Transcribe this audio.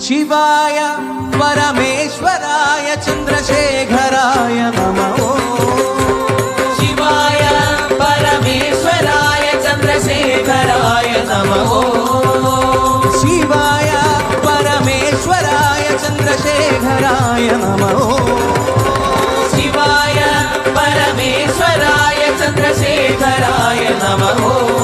शिवाय परमेश्वराय चंद्रशेखराय नमः। शिवाय परमेश्वराय चंद्रशेखराय नमः। शिवाय परमेश्वराय चंद्रशेखराय नमः। शिवाय परमेश्वराय चंद्रशेखराय नमः।